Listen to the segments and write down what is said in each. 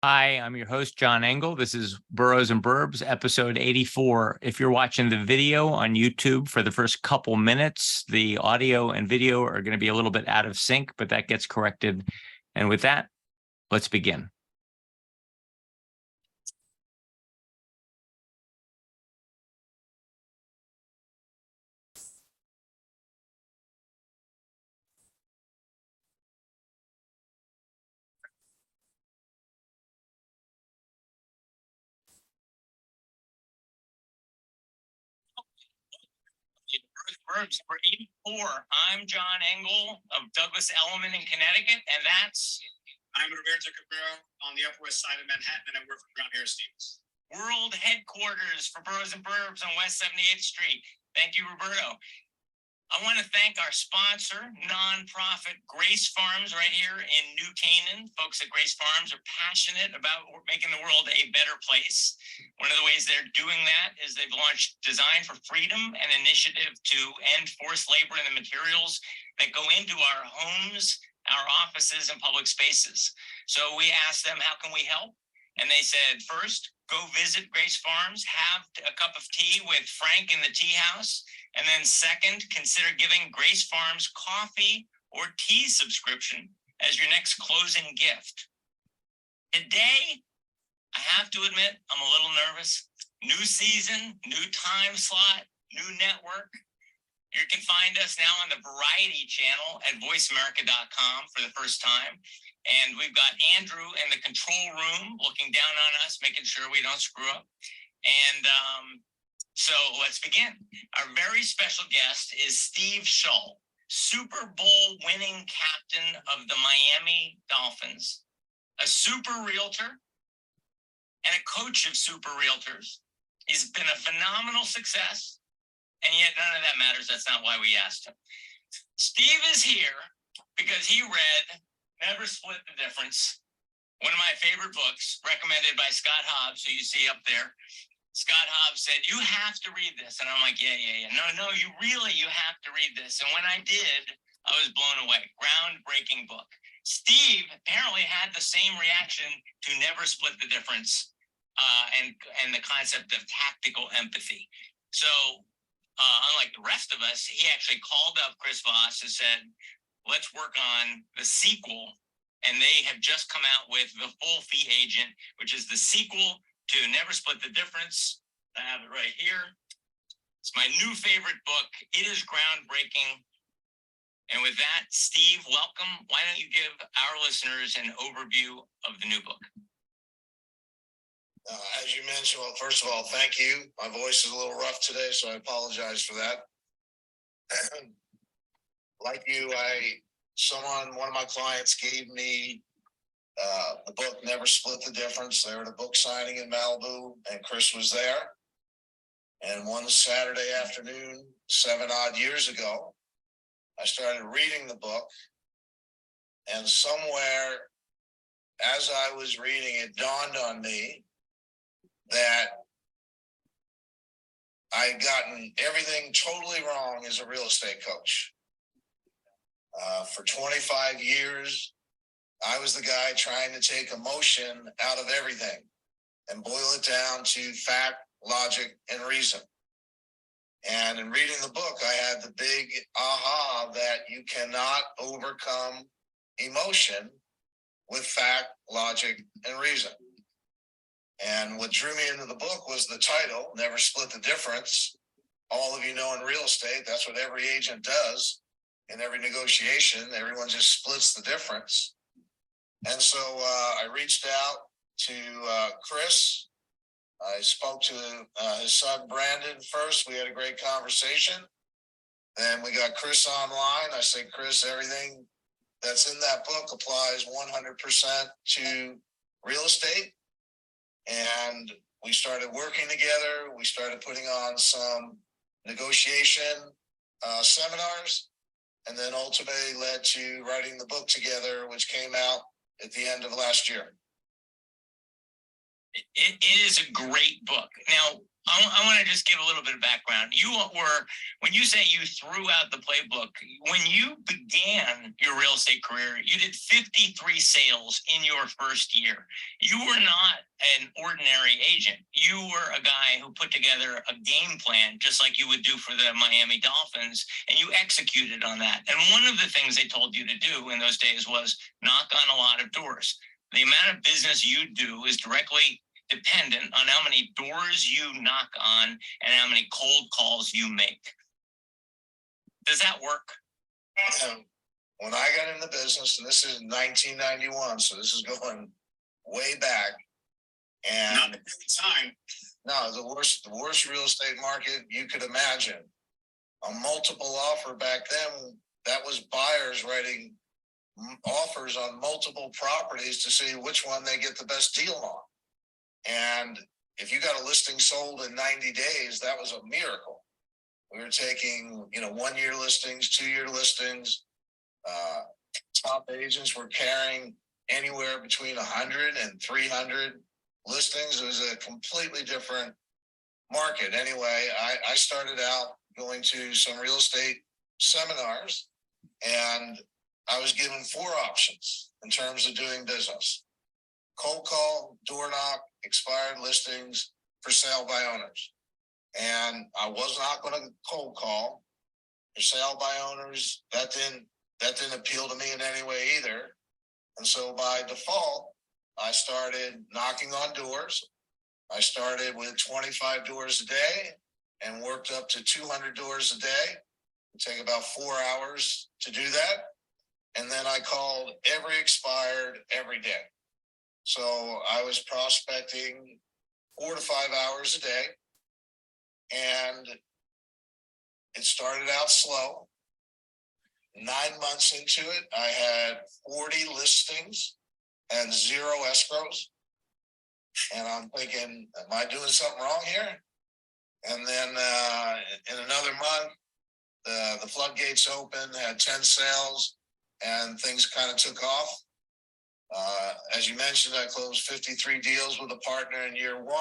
Hi, I'm your host, John Engel. This is Boroughs and Burbs, episode 84. If you're watching the video on YouTube for the first couple minutes, the audio and video are going to be a little bit out of sync, but that gets corrected. And with that, let's begin. Burbs for 84. I'm John Engel of Douglas Elliman in Connecticut, and I'm Roberto Cabrera on the Upper West Side of Manhattan, and I work for Brown Harris Stevens. world headquarters for Boroughs and Burbs on West 78th Street. Thank you, Roberto. I want to thank our sponsor, nonprofit Grace Farms, right here in New Canaan. Folks at Grace Farms are passionate about making the world a better place. One of the ways they're doing that is they've launched Design for Freedom, an initiative to end forced labor in the materials that go into our homes, our offices, and public spaces. So we asked them, how can we help? And they said, first, go visit Grace Farms, have a cup of tea with Frank in the tea house. And then second, consider giving Grace Farms coffee or tea subscription as your next closing gift. Today, I have to admit, I'm a little nervous. New season, new time slot, new network. You can find us now on the Variety channel at voiceamerica.com for the first time. And we've got Andrew in the control room looking down on us, making sure we don't screw up. And so let's begin. Our very special guest is Steve Shull, Super Bowl winning captain of the Miami Dolphins, a super realtor and a coach of super realtors. He's been a phenomenal success, and yet none of that matters. That's not why we asked him. Steve is here because he read Never Split the Difference, one of my favorite books, recommended by Scott Hobbs, who you see up there. Scott Hobbs said, you have to read this. And I'm like, yeah. No, you have to read this. And when I did, I was blown away. Groundbreaking book. Steve apparently had the same reaction to Never Split the Difference and the concept of tactical empathy. So unlike the rest of us, he actually called up Chris Voss and said, let's work on the sequel. And they have just come out with The Full Fee Agent, which is the sequel to Never Split the Difference. I have it right here. It's my new favorite book. It is groundbreaking. And with that, Steve, welcome. Why don't you give our listeners an overview of the new book? As you mentioned, well, first of all, thank you. My voice is a little rough today, so I apologize for that. Like you, one of my clients gave me the book Never Split the Difference. They were at a book signing in Malibu, and Chris was there. And one Saturday afternoon, 7 odd years ago, I started reading the book. And somewhere, as I was reading, it dawned on me that I had gotten everything totally wrong as a real estate coach. For 25 years, I was the guy trying to take emotion out of everything and boil it down to fact, logic, and reason. And in reading the book, I had the big aha that you cannot overcome emotion with fact, logic, and reason. And what drew me into the book was the title, Never Split the Difference. All of you know in real estate, that's what every agent does. In every negotiation, everyone just splits the difference. And so I reached out to Chris. I spoke to his son, Brandon, first. We had a great conversation. Then we got Chris online. I said, Chris, everything that's in that book applies 100% to real estate. And we started working together. We started putting on some negotiation seminars, and then ultimately led to writing the book together, which came out at the end of last year. It is a great book. Now, I want to just give a little bit of background. You were, when you say you threw out the playbook, when you began your real estate career, you did 53 sales in your first year. You were not an ordinary agent. You were a guy who put together a game plan, just like you would do for the Miami Dolphins, and you executed on that. And one of the things they told you to do in those days was knock on a lot of doors. The amount of business you do is directly dependent on how many doors you knock on and how many cold calls you make. Does that work? When I got in the business, and this is 1991, so this is going way back. And not a good time. No, the worst real estate market you could imagine. A multiple offer back then, that was buyers writing offers on multiple properties to see which one they get the best deal on. And if you got a listing sold in 90 days, that was a miracle. We were taking, 1-year listings, 2-year listings. Top agents were carrying anywhere between 100 and 300 listings. It was a completely different market. Anyway, I started out going to some real estate seminars, and I was given 4 options in terms of doing business: cold call, door knock, expired listings, for sale by owners. And I was not going to cold call. For sale by owners, that didn't appeal to me in any way either. And so by default, I started knocking on doors. I started with 25 doors a day and worked up to 200 doors a day. It take about 4 hours to do that. And then I called every expired every day. So I was prospecting 4 to 5 hours a day. And it started out slow. 9 months into it, I had 40 listings and 0 escrows. And I'm thinking, am I doing something wrong here? And then in another month, the floodgates opened, had 10 sales, and things kind of took off. As you mentioned, I closed 53 deals with a partner in year 1.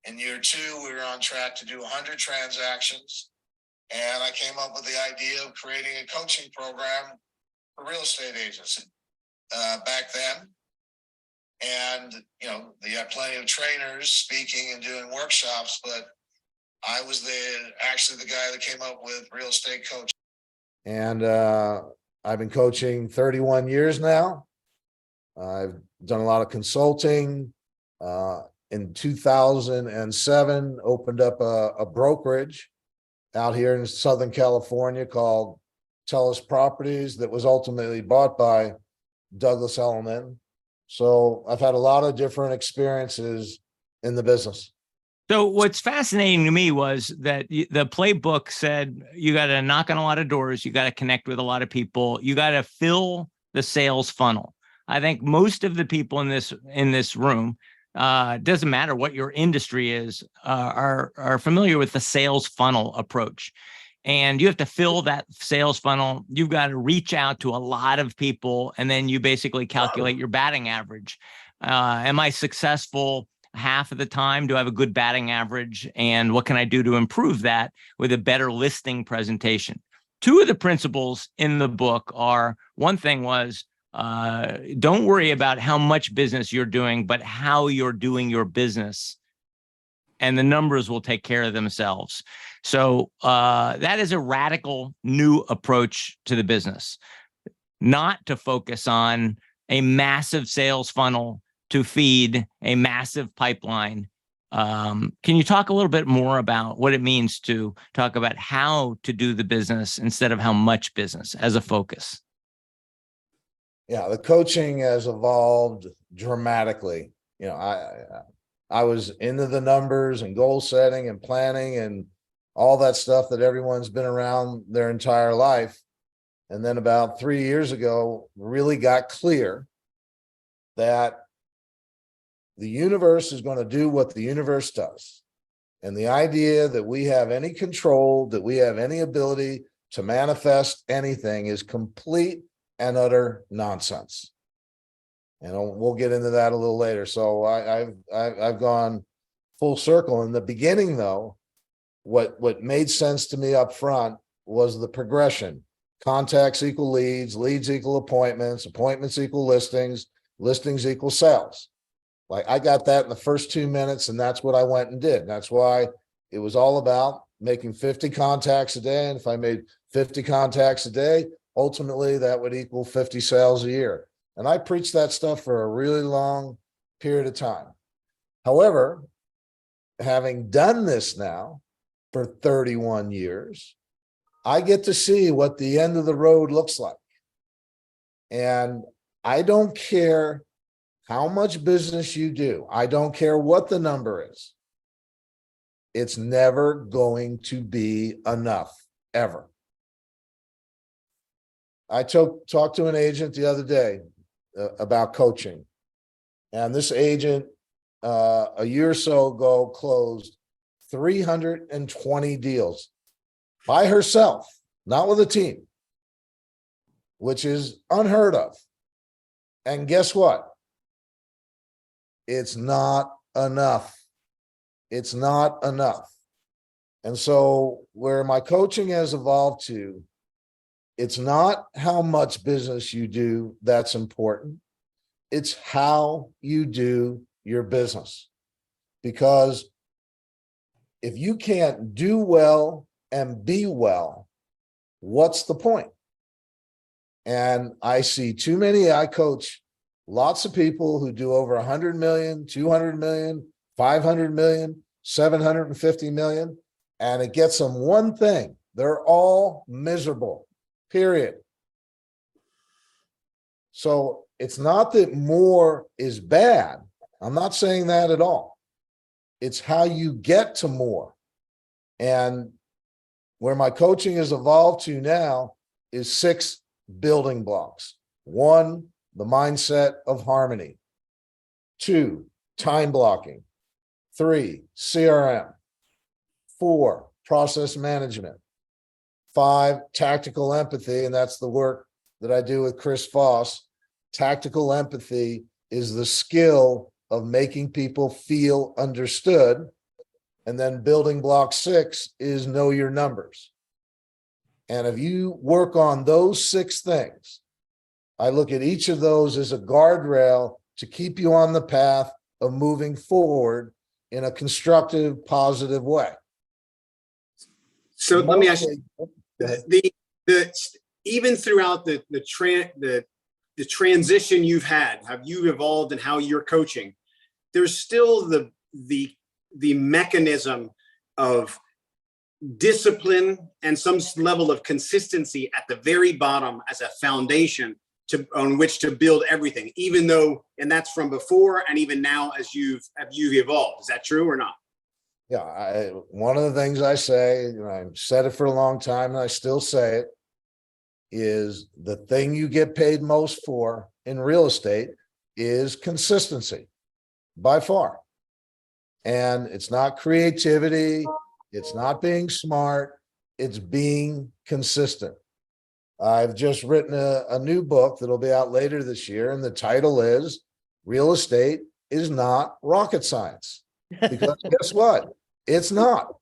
In year 2, we were on track to do 100 transactions. And I came up with the idea of creating a coaching program for real estate agents back then. And, they had plenty of trainers speaking and doing workshops, but I was actually the guy that came up with real estate coaching. And I've been coaching 31 years now. I've done a lot of consulting. In 2007, opened up a brokerage out here in Southern California called Telus Properties that was ultimately bought by Douglas Elliman. So I've had a lot of different experiences in the business. So what's fascinating to me was that the playbook said you got to knock on a lot of doors, you got to connect with a lot of people, you got to fill the sales funnel. I think most of the people in this room, doesn't matter what your industry is, are familiar with the sales funnel approach. And you have to fill that sales funnel. You've got to reach out to a lot of people, and then you basically calculate your batting average. Am I successful half of the time? Do I have a good batting average? And what can I do to improve that with a better listing presentation? 2 of the principles in the book are, one thing was, don't worry about how much business you're doing, but how you're doing your business, and the numbers will take care of themselves. So that is a radical new approach to the business, not to focus on a massive sales funnel to feed a massive pipeline. Can you talk a little bit more about what it means to talk about how to do the business instead of how much business as a focus? Yeah, the coaching has evolved dramatically. I was into the numbers and goal setting and planning and all that stuff that everyone's been around their entire life. And then about 3 years ago, really got clear that the universe is going to do what the universe does. And the idea that we have any control, that we have any ability to manifest anything is complete and utter nonsense. And we'll get into that a little later. So I've gone full circle. In the beginning, though, what made sense to me up front was the progression. Contacts equal leads, leads equal appointments, appointments equal listings, listings equal sales. Like I got that in the first 2 minutes, and that's what I went and did. That's why it was all about making 50 contacts a day. And if I made 50 contacts a day, ultimately that would equal 50 sales a year. And I preached that stuff for a really long period of time. However, having done this now for 31 years, I get to see what the end of the road looks like. And I don't care how much business you do. I don't care what the number is. It's never going to be enough, ever. I talked to an agent the other day about coaching. And this agent, a year or so ago, closed 320 deals by herself, not with a team, which is unheard of. And guess what? It's not enough. It's not enough. And so where my coaching has evolved to, it's not how much business you do that's important. It's how you do your business. Because if you can't do well and be well, what's the point? And I see too many, I coach lots of people who do over 100 million, 200 million, 500 million, 750 million, and it gets them one thing. They're all miserable, period. So it's not that more is bad. I'm not saying that at all. It's how you get to more. And where my coaching has evolved to now is 6 building blocks. 1, the mindset of harmony. 2, time blocking. 3, CRM. 4, process management. 5, tactical empathy, and that's the work that I do with Chris Voss. Tactical empathy is the skill of making people feel understood. And then building block 6 is know your numbers. And if you work on those 6 things, I look at each of those as a guardrail to keep you on the path of moving forward in a constructive, positive way. So let me ask you, the even throughout the transition you've had, have you evolved in how you're coaching? There's still the mechanism of discipline and some level of consistency at the very bottom as a foundation on which to build everything, even though, and that's from before and even now as you've evolved. Is that true or not? Yeah, one of the things I say, and I've said it for a long time, and I still say it, is the thing you get paid most for in real estate is consistency, by far. And it's not creativity, it's not being smart, it's being consistent. I've just written a new book that'll be out later this year, and the title is Real Estate is Not Rocket Science. Because guess what? It's not.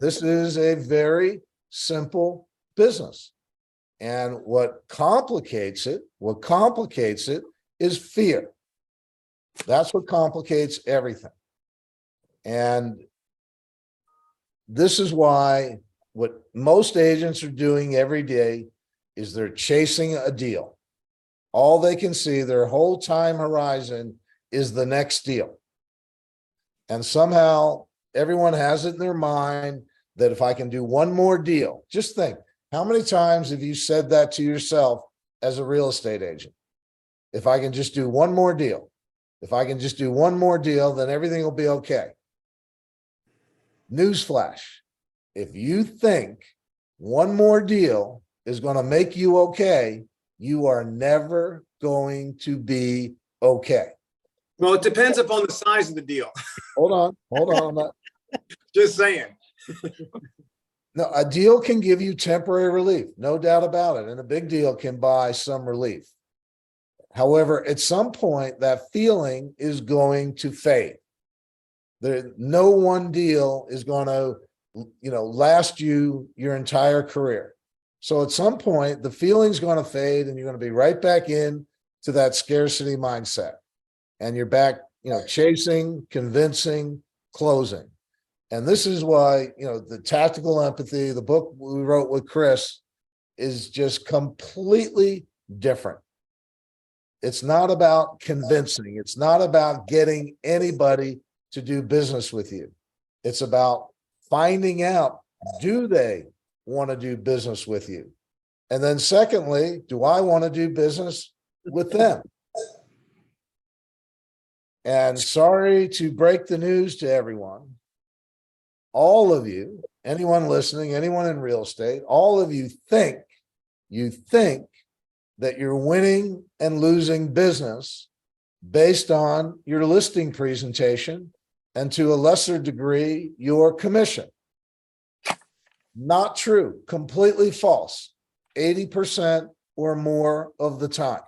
This is a very simple business. And what complicates it is fear. That's what complicates everything. And this is why what most agents are doing every day is they're chasing a deal. All they can see, their whole time horizon, is the next deal. And somehow everyone has it in their mind that if I can do one more deal, just think, how many times have you said that to yourself as a real estate agent? If I can just do one more deal, if I can just do one more deal, then everything will be okay. Newsflash, if you think one more deal is going to make you okay, you are never going to be okay. Well, it depends upon the size of the deal. Hold on. Just saying. No, a deal can give you temporary relief, no doubt about it. And a big deal can buy some relief. However, at some point, that feeling is going to fade. No one deal is going to, last you your entire career. So at some point, the feeling's going to fade and you're going to be right back in to that scarcity mindset. And you're back, chasing, convincing, closing. And this is why, the tactical empathy, the book we wrote with Chris, is just completely different. It's not about convincing. It's not about getting anybody to do business with you. It's about finding out, do they want to do business with you? And then secondly, do I want to do business with them? And sorry to break the news to everyone. All of you, anyone listening, anyone in real estate, all of you think that you're winning and losing business based on your listing presentation and to a lesser degree, your commission. Not true, completely false, 80% or more of the time.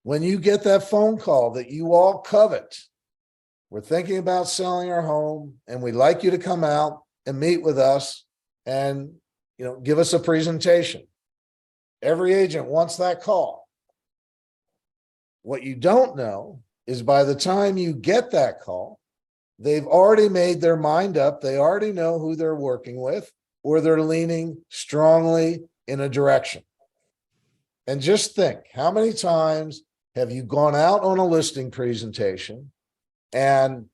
When you get that phone call that you all covet, we're thinking about selling our home and we'd like you to come out and meet with us and, give us a presentation. Every agent wants that call. What you don't know is by the time you get that call, they've already made their mind up. They already know who they're working with, or they're leaning strongly in a direction. And just think, how many times have you gone out on a listing presentation and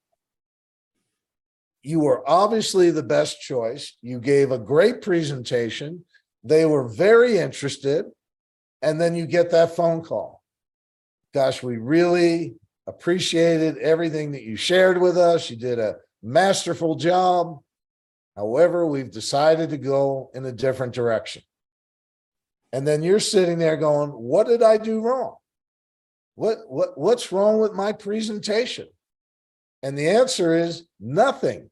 you were obviously the best choice. You gave a great presentation. They were very interested. And then you get that phone call. Gosh, we really appreciated everything that you shared with us. You did a masterful job. However, we've decided to go in a different direction. And then you're sitting there going, what did I do wrong? What's wrong with my presentation? And the answer is nothing.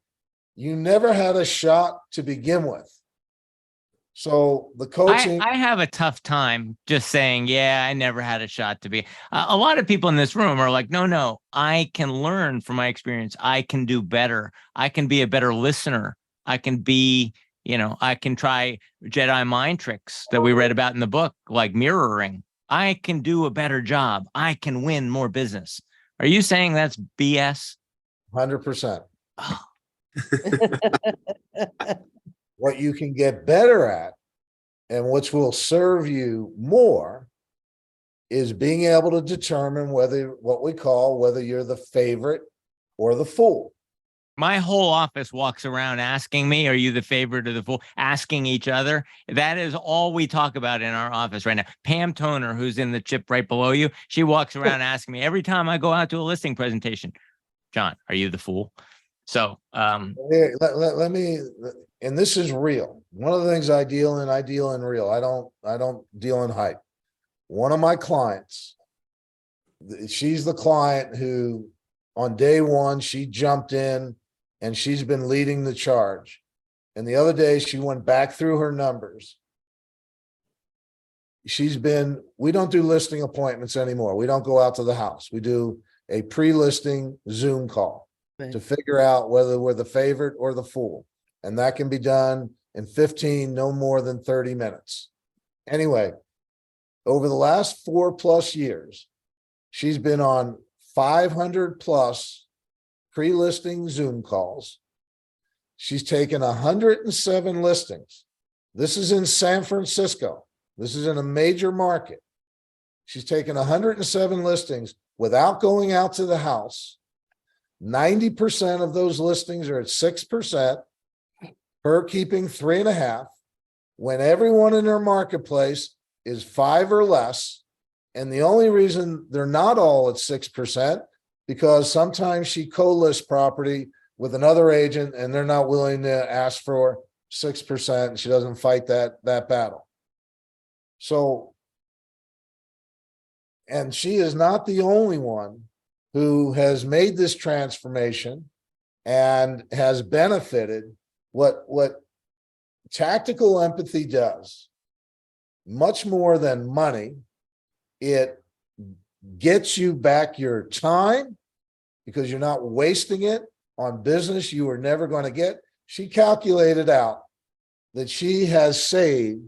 You never had a shot to begin with. So the coaching. I have a tough time just saying, yeah, I never had a shot to be. A lot of people in this room are like, no, I can learn from my experience. I can do better. I can be a better listener. I can be, I can try Jedi mind tricks that we read about in the book, like mirroring. I can do a better job. I can win more business. Are you saying that's BS? 100%. What you can get better at, and which will serve you more, is being able to determine whether you're the favorite or the fool. My whole office walks around asking me, are you the favorite or the fool? Asking each other. That is all we talk about in our office right now. Pam Toner, who's in the chip right below you, she walks around asking me every time I go out to a listing presentation, John, are you the fool? So let me, and this is real. One of the things I deal in real. I don't deal in hype. One of my clients, she's the client who on day one, she jumped in and she's been leading the charge. And the other day she went back through her numbers. We don't do listing appointments anymore. We don't go out to the house. We do a pre-listing Zoom call to figure out whether we're the favorite or the fool. And that can be done in 15, no more than 30 minutes. Anyway, over the last 4+ years, she's been on 500+ pre-listing Zoom calls. She's taken 107 listings. This is in San Francisco. This is in a major market. She's taken 107 listings without going out to the house. 90% of those listings are at 6%, her keeping 3.5%, when everyone in her marketplace is 5 or less. And the only reason they're not all at 6%, because sometimes she co-lists property with another agent and they're not willing to ask for 6%. And she doesn't fight that battle. So, and she is not the only one who has made this transformation and has benefited. What tactical empathy does, much more than money, it gets you back your time because you're not wasting it on business you were never going to get. She calculated out that she has saved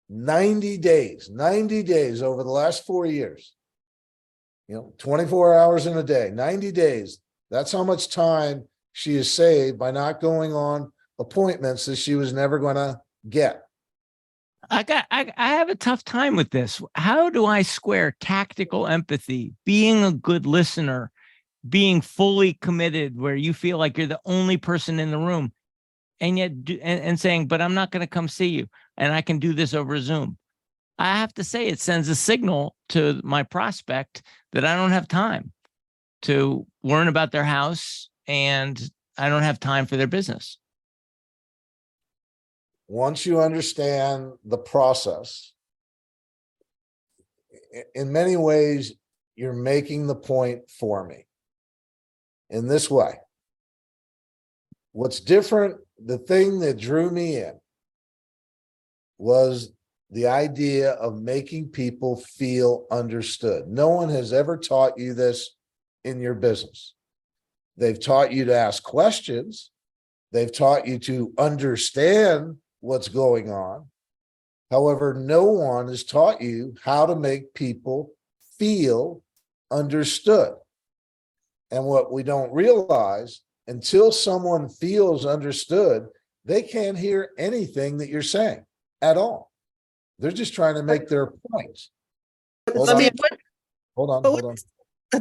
90 days over the last 4 years. 24 hours in a day, 90 days. That's how much time she has saved by not going on appointments that she was never going to get. I have a tough time with this. How do I square tactical empathy, being a good listener, being fully committed where you feel like you're the only person in the room, and yet and saying, but I'm not going to come see you and I can do this over Zoom? I have to say it sends a signal to my prospect that I don't have time to learn about their house and I don't have time for their business. Once you understand the process, in many ways, you're making the point for me in this way. What's different, the thing that drew me in was the idea of making people feel understood. No one has ever taught you this in your business. They've taught you to ask questions. They've taught you to understand what's going on. However, no one has taught you how to make people feel understood. And what we don't realize, until someone feels understood, they can't hear anything that you're saying at all. They're just trying to make their points. Hold on.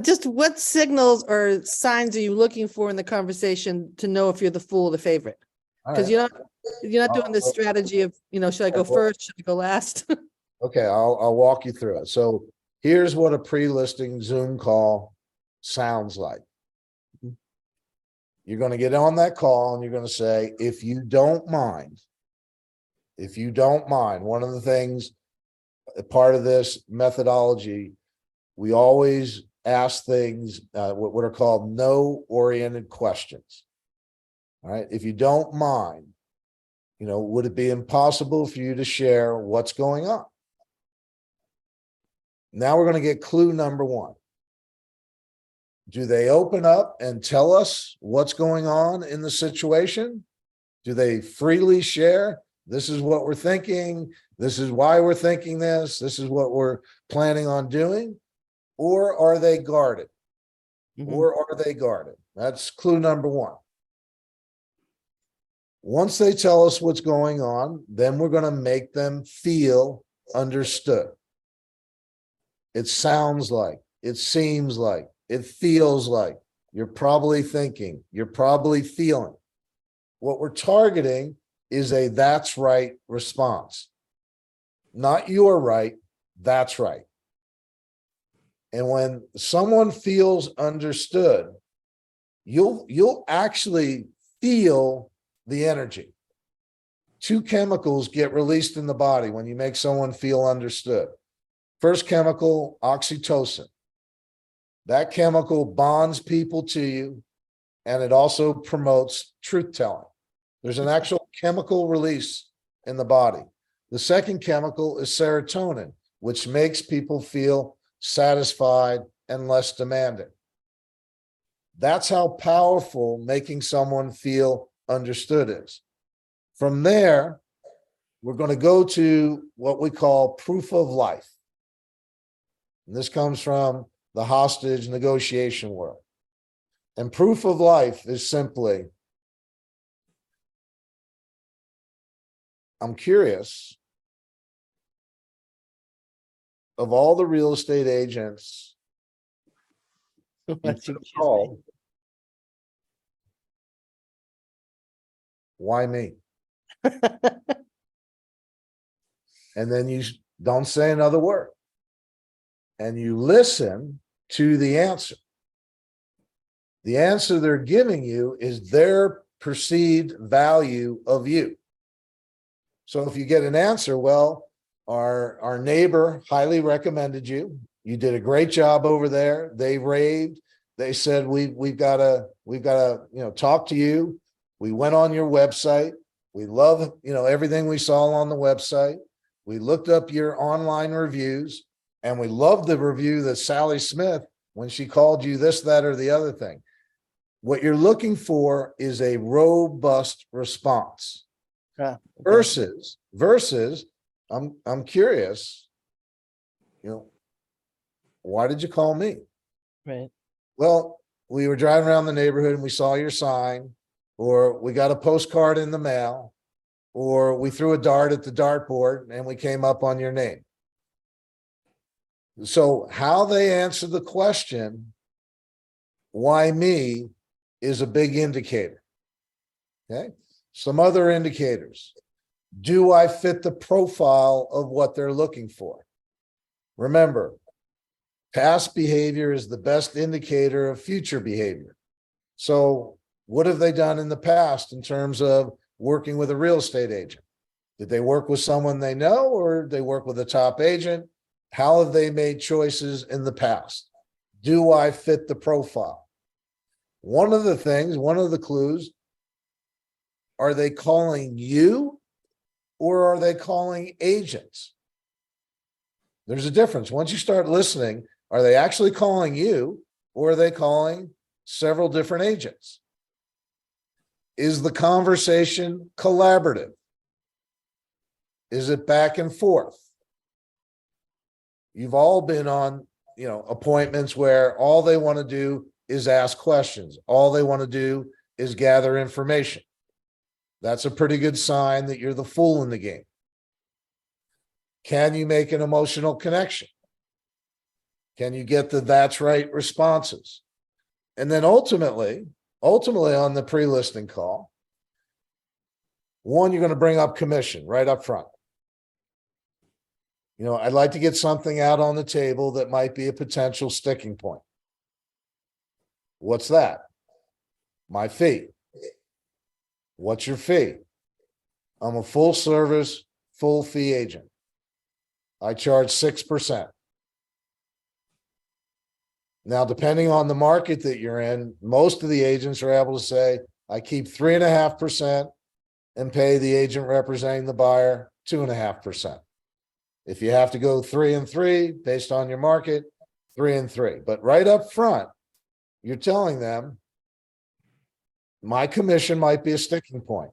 Just what signals or signs are you looking for in the conversation to know if you're the fool or the favorite? Because you're not doing this strategy of, should I go first? Should I go last? Okay, I'll walk you through it. So here's what a pre-listing Zoom call sounds like. You're going to get on that call and you're going to say, if you don't mind, one of the things, part of this methodology, we always ask things, what are called no-oriented questions. All right. If you don't mind, would it be impossible for you to share what's going on? Now we're going to get clue number one. Do they open up and tell us what's going on in the situation? Do they freely share? This is what we're thinking. This is why we're thinking this. This is what we're planning on doing. Or are they guarded? That's clue number one. Once they tell us what's going on, then we're going to make them feel understood. It sounds like, it seems like, it feels like, you're probably thinking, you're probably feeling. What we're targeting is a that's right response. Not you're right, that's right. And when someone feels understood, you'll actually feel the energy. Two chemicals get released in the body when you make someone feel understood. First chemical, oxytocin. That chemical bonds people to you, and it also promotes truth-telling. There's an actual chemical release in the body. The second chemical is serotonin, which makes people feel satisfied and less demanding. That's how powerful making someone feel understood is. From there, we're going to go to what we call proof of life. And this comes from the hostage negotiation world. And proof of life is simply, I'm curious, of all the real estate agents What you called, why me? And then you don't say another word. And you listen to the answer. The answer they're giving you is their perceived value of you. So if you get an answer, well, our neighbor highly recommended you. You did a great job over there. They raved. They said, we've got to talk to you. We went on your website. We love, everything we saw on the website. We looked up your online reviews, and we loved the review that Sally Smith when she called you this, that, or the other thing. What you're looking for is a robust response Okay. versus I'm curious, why did you call me? Right. Well, we were driving around the neighborhood and we saw your sign, or we got a postcard in the mail, or we threw a dart at the dartboard and we came up on your name. So how they answer the question, why me, is a big indicator. Okay. Some other indicators. Do I fit the profile of what they're looking for? Remember, past behavior is the best indicator of future behavior. So what have they done in the past in terms of working with a real estate agent? Did they work with someone they know, or did they work with a top agent? How have they made choices in the past? Do I fit the profile? One of the clues, are they calling you or are they calling agents? There's a difference. Once you start listening, are they actually calling you or are they calling several different agents? Is the conversation collaborative? Is it back and forth? You've all been on, appointments where all they want to do is ask questions. All they want to do is gather information. That's a pretty good sign that you're the fool in the game. Can you make an emotional connection? Can you get the that's right responses? And then ultimately on the pre-listing call, one, you're going to bring up commission right up front. I'd like to get something out on the table that might be a potential sticking point. What's that? My fee. What's your fee? I'm a full service, full fee agent. I charge 6%. Now, depending on the market that you're in, most of the agents are able to say, I keep 3.5% and pay the agent representing the buyer 2.5%. If you have to go 3 and 3 based on your market, 3 and 3. But right up front, you're telling them my commission might be a sticking point.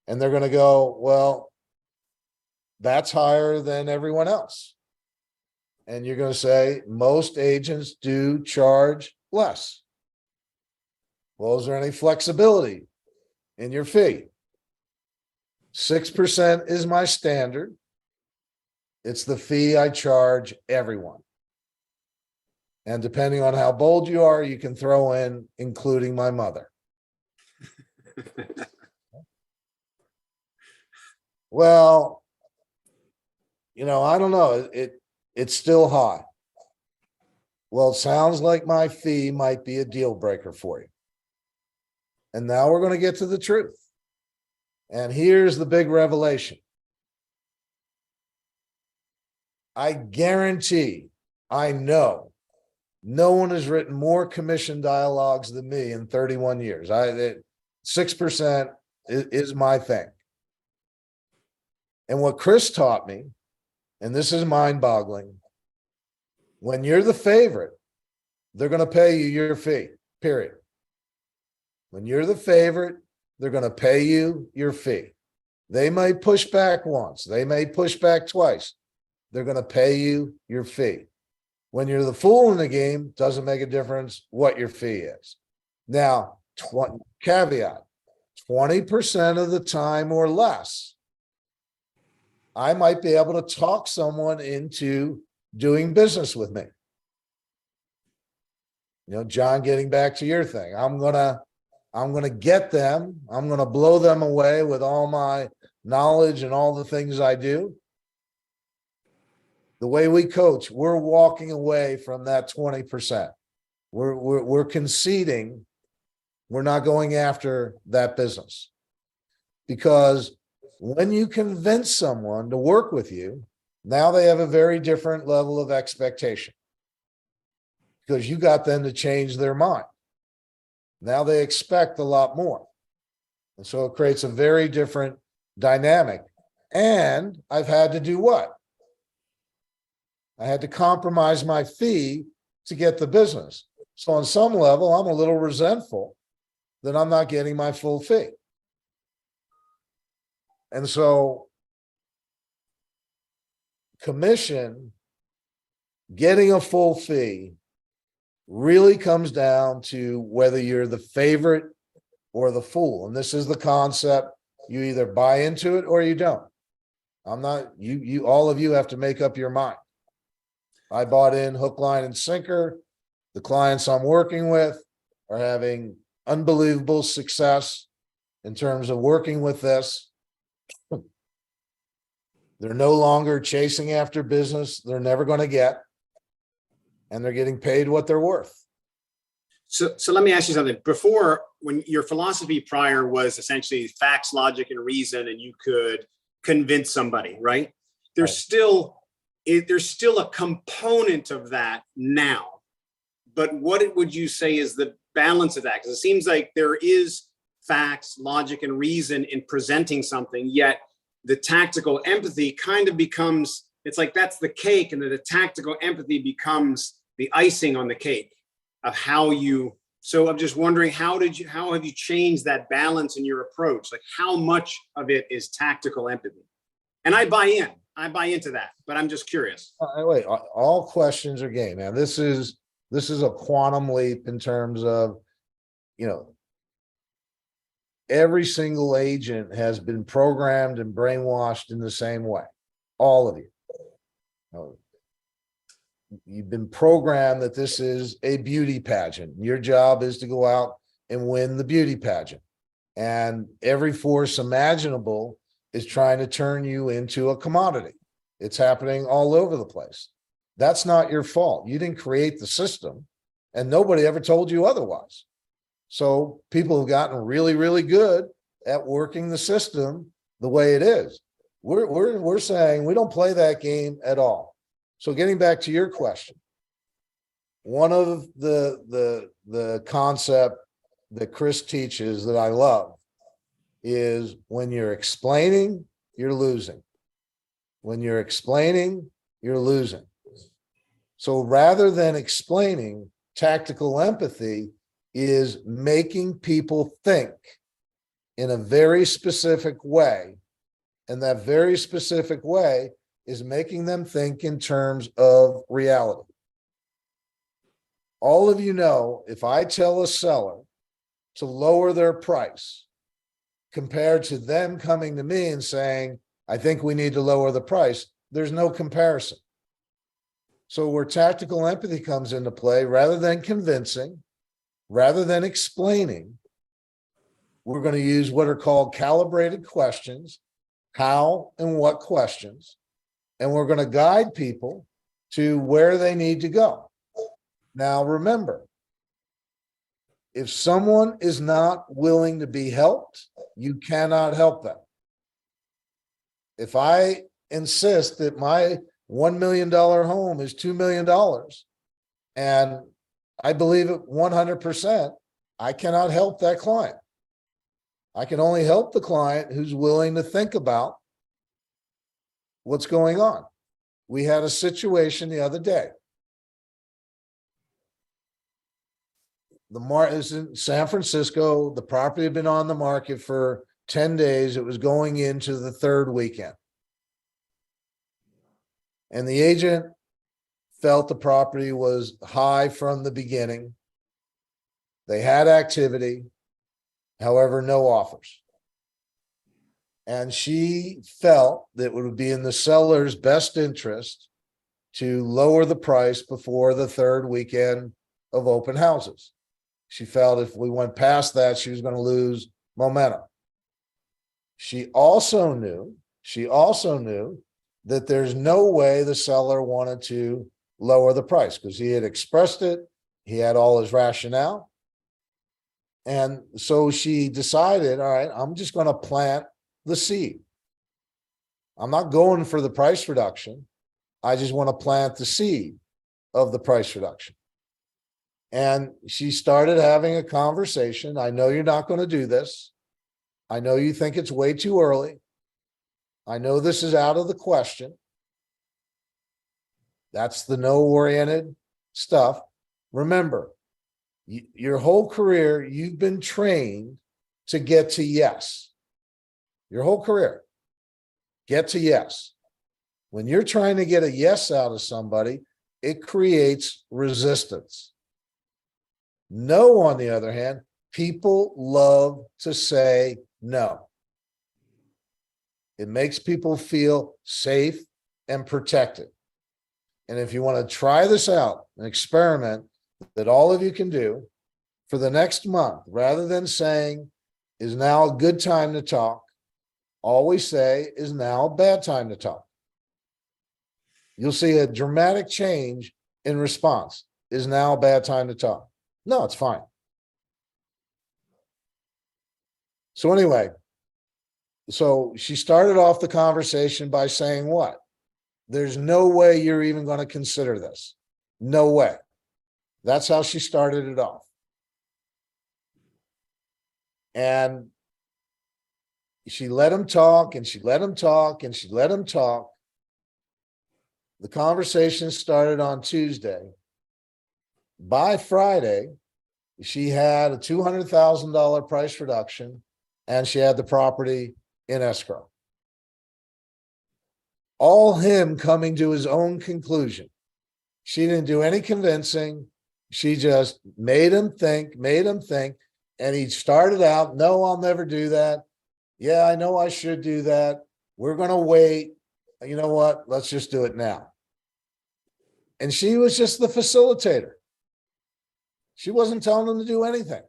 And they're going to go, well, that's higher than everyone else. And you're going to say, most agents do charge less. Well, is there any flexibility in your fee? 6% is my standard. It's the fee I charge everyone. And depending on how bold you are, you can throw in, including my mother. Well, I don't know. It's still high. Well, it sounds like my fee might be a deal breaker for you. And now we're going to get to the truth. And here's the big revelation. I guarantee, I know, no one has written more commission dialogues than me in 31 years. 6% is my thing. And what Chris taught me, and this is mind-boggling, when you're the favorite, they're going to pay you your fee, period. When you're the favorite, they're going to pay you your fee. They may push back once. They may push back twice. They're going to pay you your fee. When you're the fool in the game, doesn't make a difference what your fee is. Now, caveat, 20% of the time or less, I might be able to talk someone into doing business with me. John, getting back to your thing, I'm gonna get them, I'm gonna blow them away with all my knowledge and all the things I do. The way we coach, we're walking away from that 20%. We're conceding. We're not going after that business, because when you convince someone to work with you, now they have a very different level of expectation, because you got them to change their mind. Now they expect a lot more. And so it creates a very different dynamic. And I've had to do what? I had to compromise my fee to get the business. So on some level, I'm a little resentful that I'm not getting my full fee. And so commission, getting a full fee really comes down to whether you're the favorite or the fool. And this is the concept. You either buy into it or you don't. I'm not, you, all of you have to make up your mind. I bought in hook, line, and sinker. The clients I'm working with are having unbelievable success in terms of working with this. They're no longer chasing after business they're never going to get, and they're getting paid what they're worth. So let me ask you something. Before, when your philosophy prior was essentially facts, logic, and reason, and you could convince somebody, right? There's still a component of that now. But what would you say is the balance of that? Because it seems like there is facts, logic, and reason in presenting something, yet the tactical empathy kind of becomes, it's like that's the cake, and then the tactical empathy becomes the icing on the cake of how you. So I'm just wondering, how have you changed that balance in your approach? Like, how much of it is tactical empathy? And I buy into that, but I'm just curious. Wait, all questions are game, man. This is a quantum leap in terms of, every single agent has been programmed and brainwashed in the same way. All of you. You've been programmed that this is a beauty pageant. Your job is to go out and win the beauty pageant. And every force imaginable is trying to turn you into a commodity. It's happening all over the place. That's not your fault. You didn't create the system, and nobody ever told you otherwise. So people have gotten really, really good at working the system the way it is. We're saying we don't play that game at all. So getting back to your question, one of the concept that Chris teaches that I love is when you're explaining, you're losing. When you're explaining, you're losing. So rather than explaining, tactical empathy is making people think in a very specific way. And that very specific way is making them think in terms of reality. All of you know, if I tell a seller to lower their price compared to them coming to me and saying, I think we need to lower the price, there's no comparison. So where tactical empathy comes into play, rather than convincing, rather than explaining, we're going to use what are called calibrated questions, how and what questions, and we're going to guide people to where they need to go. Now, remember, if someone is not willing to be helped, you cannot help them. If I insist that my $1 million home is $2 million, and I believe it 100%, I cannot help that client. I can only help the client who's willing to think about what's going on. We had a situation the other day. It was in San Francisco. The property had been on the market for 10 days. It was going into the third weekend. And the agent felt the property was high from the beginning. They had activity, however, no offers. And she felt that it would be in the seller's best interest to lower the price before the third weekend of open houses. She felt if we went past that, she was going to lose momentum. She also knew that there's no way the seller wanted to lower the price because he had expressed it. He had all his rationale. And so she decided, all right, I'm just going to plant the seed. I'm not going for the price reduction. I just want to plant the seed of the price reduction. And she started having a conversation. I know you're not going to do this. I know you think it's way too early. I know this is out of the question. That's the no-oriented stuff. Remember, your whole career, you've been trained to get to yes. Your whole career, get to yes. When you're trying to get a yes out of somebody, it creates resistance. No, on the other hand, people love to say no. It makes people feel safe and protected. And if you want to try this out, an experiment that all of you can do for the next month, rather than saying, is now a good time to talk, always say, is now a bad time to talk. You'll see a dramatic change in response. Is now a bad time to talk? No, it's fine. So anyway, so she started off the conversation by saying what? There's no way you're even going to consider this. No way. That's how she started it off. And she let him talk, and she let him talk, and she let him talk. The conversation started on Tuesday. By Friday, she had a $200,000 price reduction, and she had the property in escrow. All him coming to his own conclusion. She didn't do any convincing. She just made him think. And he started out, no, I'll never do that. Yeah, I know I should do that. We're going to wait. You know what? Let's just do it now. And she was just the facilitator. She wasn't telling him to do anything.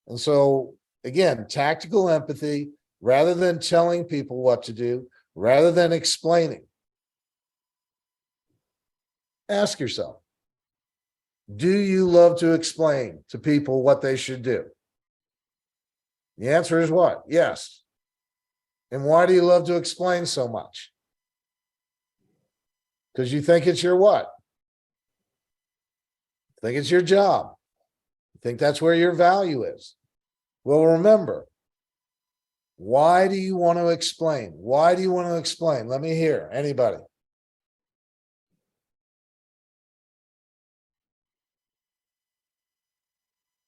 And so, again, tactical empathy, rather than telling people what to do, rather than explaining. Ask yourself, do you love to explain to people what they should do? The answer is what? Yes. And why do you love to explain so much? Because you think it's your what? Think it's your job. You think that's where your value is. Well, remember, why do you want to explain? Why do you want to explain? Let me hear. Anybody?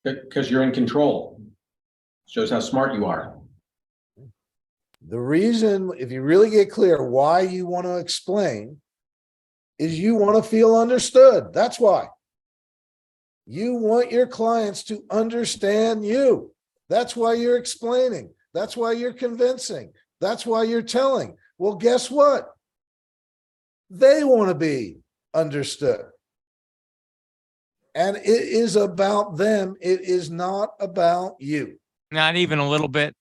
Because you're in control. Shows how smart you are. The reason, if you really get clear why you want to explain, is you want to feel understood. That's why. You want your clients to understand you. That's why you're explaining. That's why you're convincing. That's why you're telling. Well, guess what? They want to be understood. And it is about them. It is not about you. Not even a little bit.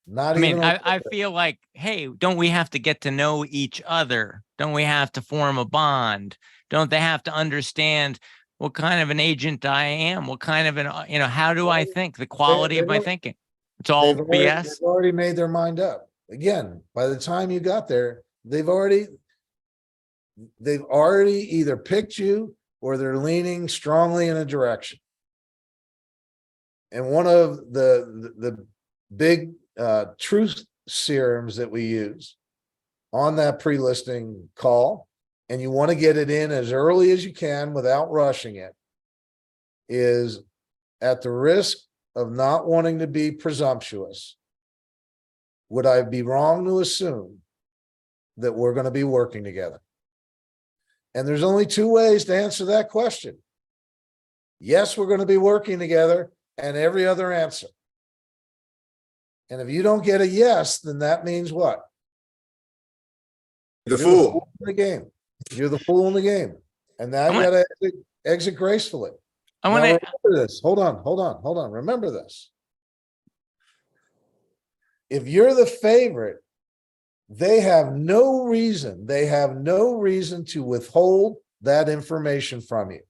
Not I mean, even. I feel like, hey, don't we have to get to know each other? Don't we have to form a bond? Don't they have to understand what kind of an agent I am? What kind of an, how do I think? The quality of my thinking. It's all BS. They've already made their mind up. Again, by the time you got there, they've already either picked you or they're leaning strongly in a direction. And one of the big truth serums that we use on that pre-listing call, and you want to get it in as early as you can without rushing it, is at the risk of not wanting to be presumptuous, would I be wrong to assume that we're going to be working together? And there's only two ways to answer that question. Yes, we're going to be working together, and every other answer. And if you don't get a yes, then that means what? The fool. In the game. You're the fool in the game. And now you got to exit gracefully. I want to remember this. Hold on. Remember this. If you're the favorite, they have no reason to withhold that information from you.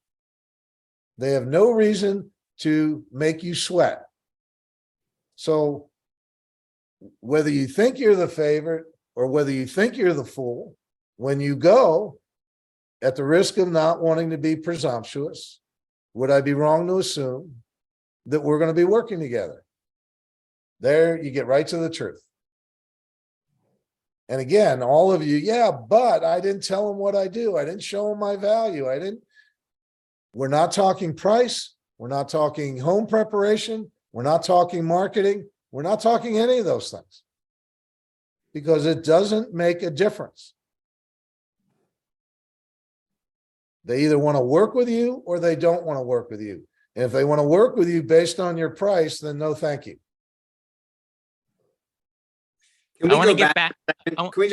They have no reason to make you sweat. So whether you think you're the favorite or whether you think you're the fool, when you go, at the risk of not wanting to be presumptuous, would I be wrong to assume that we're going to be working together? There, you get right to the truth. And again, all of you, yeah, but I didn't tell them what I do. I didn't show them my value. We're not talking price. We're not talking home preparation. We're not talking marketing. We're not talking any of those things because it doesn't make a difference. They either want to work with you or they don't want to work with you. And if they want to work with you based on your price, then no, thank you. Can I we want to go get back? back. Can we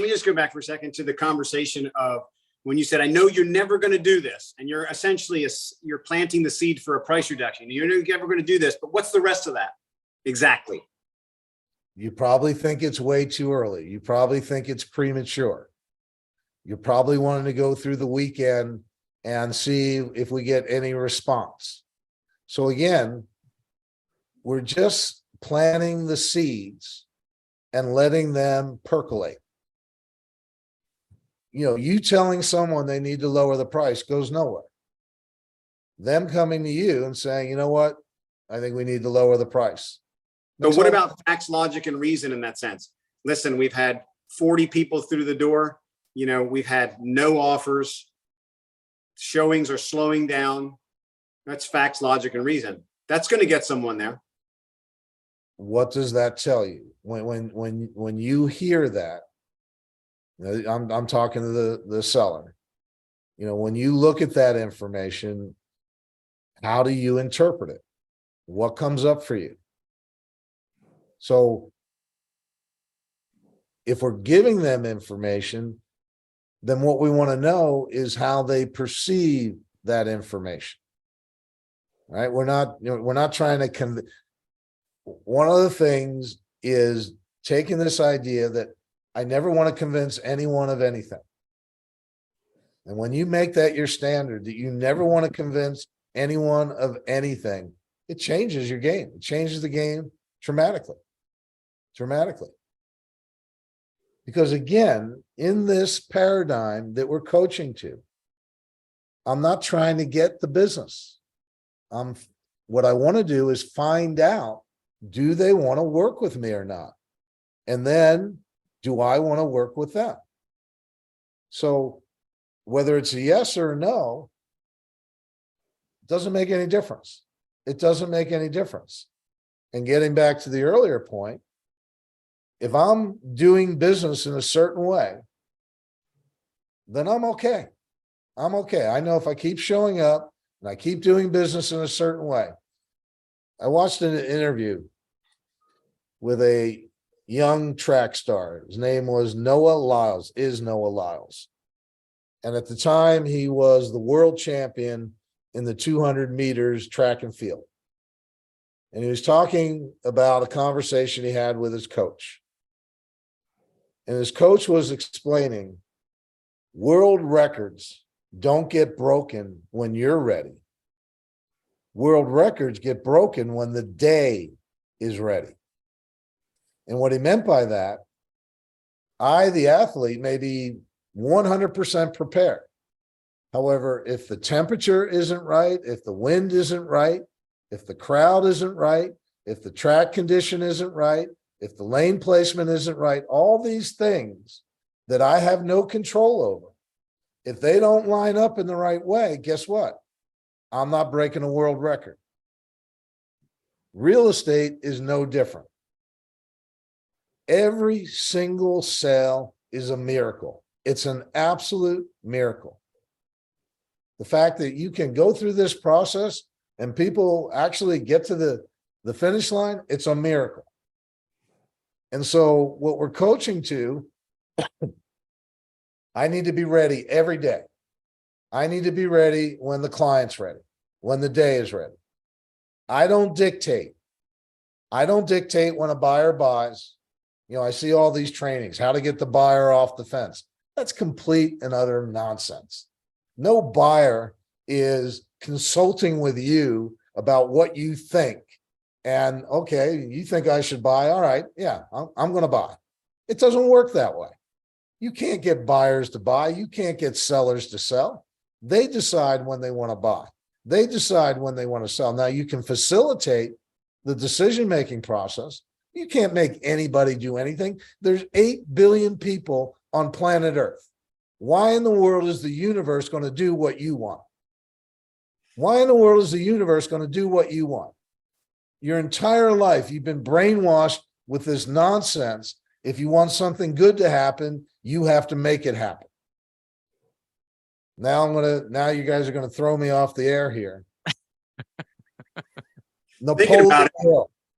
just go back for a second to the conversation of when you said, I know you're never going to do this, and you're essentially, you're planting the seed for a price reduction. You're never going to do this, but what's the rest of that? Exactly. You probably think it's way too early. You probably think it's premature. You're probably wanting to go through the weekend and see if we get any response. So again, we're just planting the seeds and letting them percolate. You know, you telling someone they need to lower the price goes nowhere. Them coming to you and saying, you know what, I think we need to lower the price. But what about facts, logic, and reason in that sense? Listen, we've had 40 people through the door. You know, we've had no offers. Showings are slowing down. That's facts, logic, and reason. That's going to get someone there. What does that tell you? When you hear that, I'm talking to the seller. You know, when you look at that information, how do you interpret it? What comes up for you? So if we're giving them information, then what we want to know is how they perceive that information. Right? We're not trying to one of the things is taking this idea that I never want to convince anyone of anything. And when you make that your standard, that you never want to convince anyone of anything, it changes your game. It changes the game dramatically. Because again, in this paradigm that we're coaching to, I'm not trying to get the business. What I want to do is find out, do they want to work with me or not? And then, do I want to work with them? So whether it's a yes or a no, it doesn't make any difference. It doesn't make any difference. And getting back to the earlier point, if I'm doing business in a certain way, then I'm okay. I'm okay. I know if I keep showing up and I keep doing business in a certain way. I watched an interview with a young track star. His name was Noah Lyles, Noah Lyles. And at the time, he was the world champion in the 200 meters track and field. And he was talking about a conversation he had with his coach. And his coach was explaining, world records don't get broken when you're ready. World records get broken when the day is ready. And what he meant by that, the athlete, may be 100% prepared. However, if the temperature isn't right, if the wind isn't right, if the crowd isn't right, if the track condition isn't right, if the lane placement isn't right, all these things that I have no control over, if they don't line up in the right way, guess what? I'm not breaking a world record. Real estate is no different. Every single sale is a miracle. It's an absolute miracle. The fact that you can go through this process and people actually get to the finish line, it's a miracle. And so what we're coaching to, I need to be ready every day. I need to be ready when the client's ready, when the day is ready. I don't dictate. When a buyer buys. You know, I see all these trainings, how to get the buyer off the fence. That's complete and utter nonsense. No buyer is consulting with you about what you think. And okay, you think I should buy? All right, yeah, I'm going to buy. It doesn't work that way. You can't get buyers to buy. You can't get sellers to sell. They decide when they want to buy. They decide when they want to sell. Now you can facilitate the decision-making process You can't make anybody do anything. There's 8 billion people on planet Earth. Why in the world is the universe going to do what you want? Why in the world is the universe going to do what you want? Your entire life, you've been brainwashed with this nonsense. If you want something good to happen, you have to make it happen. Now you guys are going to throw me off the air here. Thinking about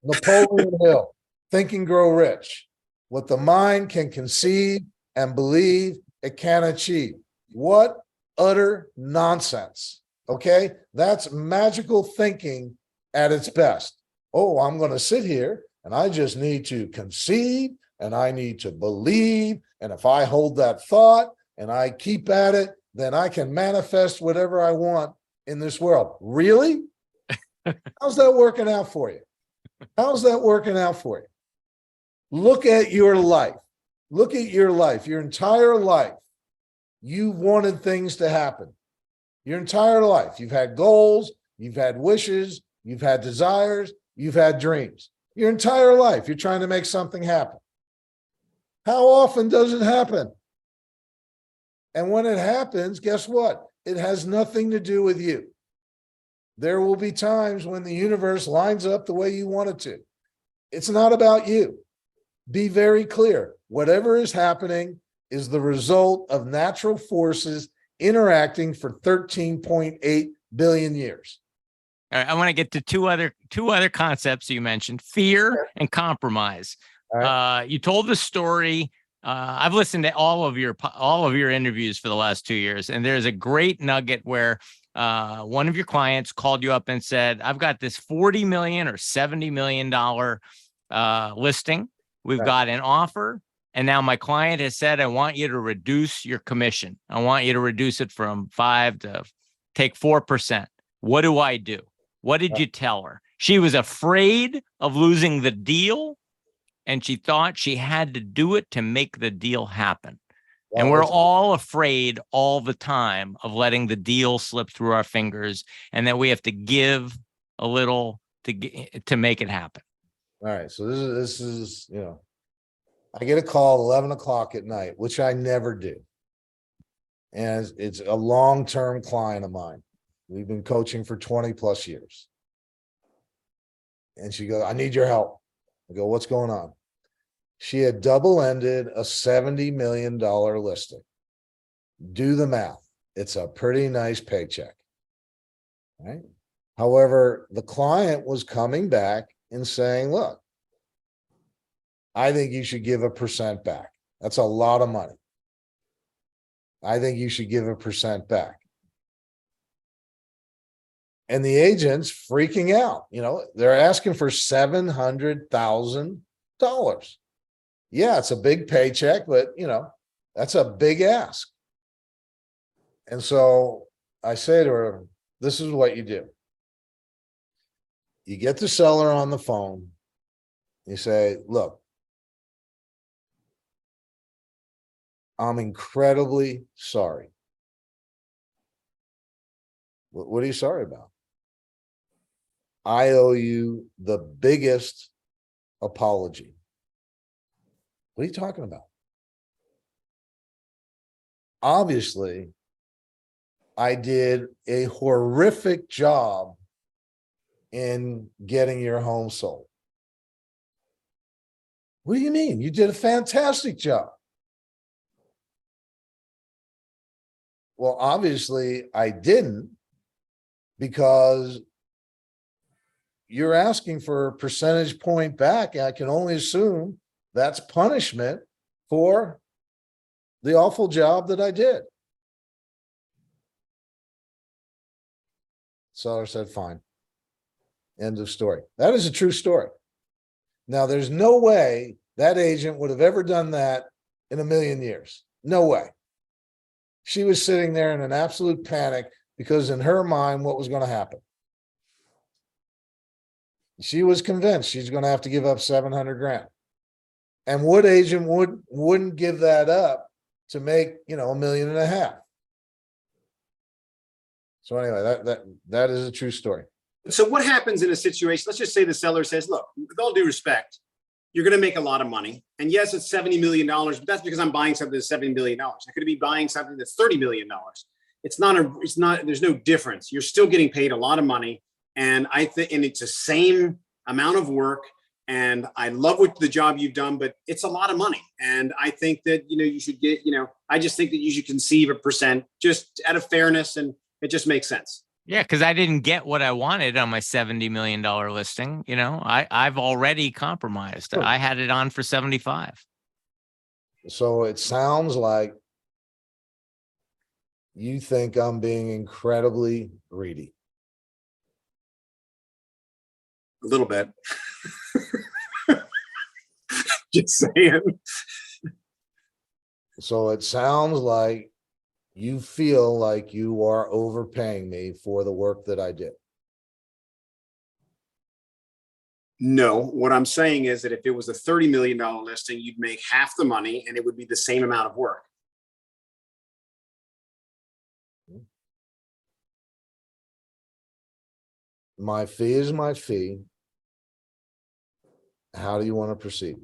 Napoleon Hill, Think and Grow Rich. What the mind can conceive and believe it can achieve. What utter nonsense. Okay, that's magical thinking at its best. Oh, I'm going to sit here and I just need to conceive and I need to believe. And if I hold that thought and I keep at it, then I can manifest whatever I want in this world. Really? How's that working out for you? How's that working out for you? Look at your life. Look at your life, your entire life. You've wanted things to happen. Your entire life. You've had goals, you've had wishes, you've had desires, you've had dreams. Your entire life, you're trying to make something happen. How often does it happen? And when it happens, guess what? It has nothing to do with you. There will be times when the universe lines up the way you want it to. It's not about you. Be very clear. Whatever is happening is the result of natural forces interacting for 13.8 billion years. All right, I want to get to two other concepts you mentioned: fear and compromise. All right. You told the story. I've listened to all of your interviews for the last 2 years, and there's a great nugget where one of your clients called you up and said, "I've got this $40 million or $70 million listing. We've Right. got an offer, and now my client has said, I want you to reduce your commission. I want you to reduce it from 5 to take 4%. What do I do?" What did you tell her? She was afraid of losing the deal, and she thought she had to do it to make the deal happen. And we're all afraid all the time of letting the deal slip through our fingers, and that we have to give a little to make it happen. All right. So this is, I get a call 11 o'clock at night, which I never do. And it's a long-term client of mine. We've been coaching for 20 plus years. And she goes, "I need your help." I go, "What's going on?" She had double-ended a $70 million listing. Do the math. It's a pretty nice paycheck. Right? However, the client was coming back and saying, "Look, I think you should give 1% back. That's a lot of money. I think you should give 1% back." And the agent's freaking out. They're asking for $700,000. Yeah, it's a big paycheck, but that's a big ask. And so I say to her, this is what you do. You get the seller on the phone. You say, "Look, I'm incredibly sorry." What are you sorry about? "I owe you the biggest apology." What are you talking about? Obviously, I did a horrific job in getting your home sold. What do you mean? You did a fantastic job. Well, obviously, I didn't, because you're asking for a percentage point back. I can only assume that's punishment for the awful job that I did. Seller said, "Fine." End of story. That is a true story. Now, there's no way that agent would have ever done that in a million years. No way. She was sitting there in an absolute panic because in her mind, what was going to happen? She was convinced she's going to have to give up 700 grand. And what agent wouldn't give that up to make, $1.5 million? So anyway, that is a true story. So what happens in a situation? Let's just say the seller says, "Look, with all due respect, you're going to make a lot of money. And yes, it's $70 million, but that's because I'm buying something that's $70 million. I could be buying something that's $30 million. There's no difference. You're still getting paid a lot of money. And and it's the same amount of work. And I love the job you've done, but it's a lot of money. And I think that, you should get, I just think that you should conceive a percent just out of fairness, and it just makes sense. Yeah, because I didn't get what I wanted on my $70 million listing. I've already compromised. I had it on for 75. So it sounds like you think I'm being incredibly greedy. A little bit. Just saying. So it sounds like you feel like you are overpaying me for the work that I did. No, what I'm saying is that if it was a $30 million listing, you'd make half the money and it would be the same amount of work. My fee is my fee. How do you want to proceed?